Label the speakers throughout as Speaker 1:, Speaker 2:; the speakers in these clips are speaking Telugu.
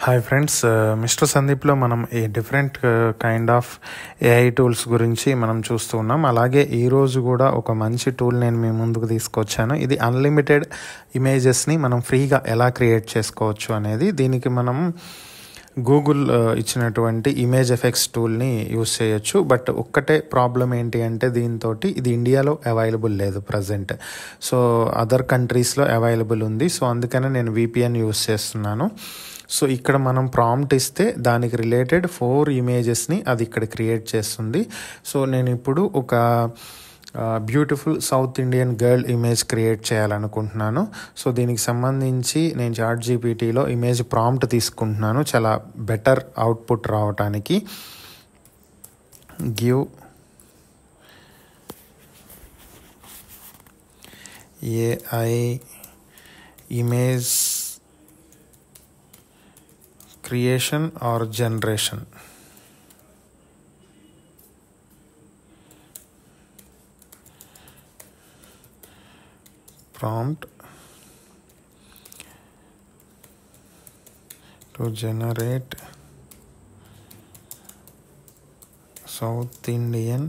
Speaker 1: హాయ్ ఫ్రెండ్స్, మిస్టర్ సందీప్లో మనం ఈ different kind of AI tools గురించి మనం చూస్తూ ఉన్నాం. అలాగే ఈరోజు కూడా ఒక మంచి టూల్ నేను మీ ముందుకు తీసుకొచ్చాను. ఇది అన్లిమిటెడ్ ఇమేజెస్ని మనం ఫ్రీగా ఎలా క్రియేట్ చేసుకోవచ్చు అనేది. దీనికి మనం గూగుల్ ఇచ్చినటువంటి ఇమేజ్ ఎఫెక్ట్స్ టూల్ని యూస్ చేయొచ్చు. బట్ ఒక్కటే ప్రాబ్లం ఏంటి అంటే దీంతో ఇది ఇండియాలో అవైలబుల్ లేదు ప్రజెంట్. సో అదర్ కంట్రీస్లో అవైలబుల్ ఉంది. సో అందుకనే నేను VPN యూస్ చేస్తున్నాను. సో ఇక్కడ మనం ప్రాంప్ట్ ఇస్తే దానికి రిలేటెడ్ 4 ఇమేజెస్ని అది ఇక్కడ క్రియేట్ చేస్తుంది. సో నేను ఇప్పుడు ఒక beautiful south Indian girl image create చేయాలనుకుంటున్నాను. సో దీనికి సంబంధించి నేను ChatGPTలో ఇమేజ్ ప్రాంప్ట్ తీసుకుంటున్నాను చాలా బెటర్ అవుట్పుట్ రావటానికి. Give AI image creation or generation. Prompt to generate South Indian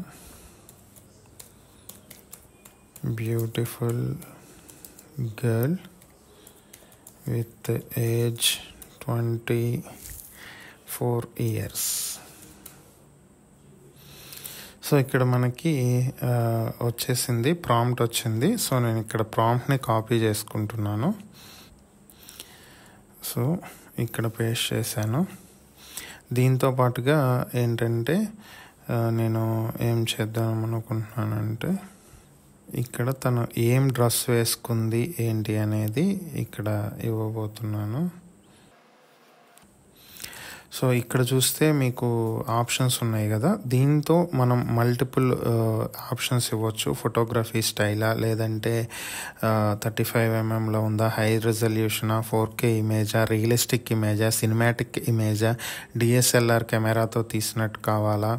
Speaker 1: beautiful girl with age 24 years. So ఇక్కడ మనకి వచ్చేసింది, ప్రాంప్ట్ వచ్చింది. సో నేను ఇక్కడ ప్రాంప్ట్ని కాపీ చేసుకుంటున్నాను. సో ఇక్కడ పేస్ట్ చేశాను. దీంతో పాటుగా ఏంటంటే నేను ఏం చేద్దాం అనుకుంటున్నానంటే ఇక్కడ తను ఏం డ్రెస్ వేసుకుంది ఏంటి అనేది ఇక్కడ ఇవ్వబోతున్నాను. సో ఇక్కడ చూస్తే మీకు ఆప్షన్స్ ఉన్నాయి కదా, దీంతో మనం మల్టిపుల్ ఆప్షన్స్ ఇవ్వచ్చు. ఫోటోగ్రఫీ స్టైలా, లేదంటే 35mm ఉందా, హై రెజల్యూషనా, 4K ఇమేజా, రియలిస్టిక్ ఇమేజా, సినిమాటిక్ ఇమేజా, DSLR కెమెరాతో తీసినట్టు కావాలా,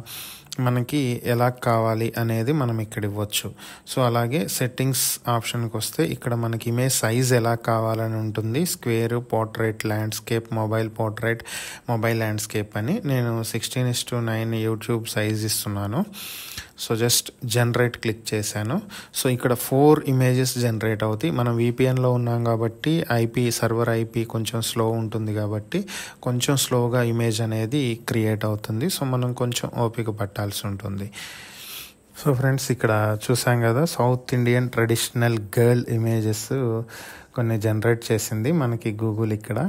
Speaker 1: మనకి ఎలా కావాలి అనేది మనం ఇక్కడ ఇవ్వచ్చు. సో అలాగే సెట్టింగ్స్ ఆప్షన్కి వస్తే ఇక్కడ మనకి ఇమేజ్ సైజ్ ఎలా కావాలని ఉంటుంది. Square, portrait, landscape, mobile portrait, mobile landscape అని. నేను 16:9 యూట్యూబ్ సైజ్ ఇస్తున్నాను. సో జస్ట్ జనరేట్ క్లిక్ చేశాను. సో ఇక్కడ 4 ఇమేజెస్ జనరేట్ అవుతాయి. మనం VPNలో ఉన్నాం కాబట్టి సర్వర్ IP కొంచెం స్లో ఉంటుంది కాబట్టి కొంచెం స్లోగా ఇమేజ్ అనేది క్రియేట్ అవుతుంది. సో మనం కొంచెం ఓపిక పట్టాల్సి ఉంటుంది. సో ఫ్రెండ్స్, ఇక్కడ చూసాం కదా, south Indian traditional girl images కొన్ని జనరేట్ చేసింది మనకి గూగుల్ ఇక్కడ.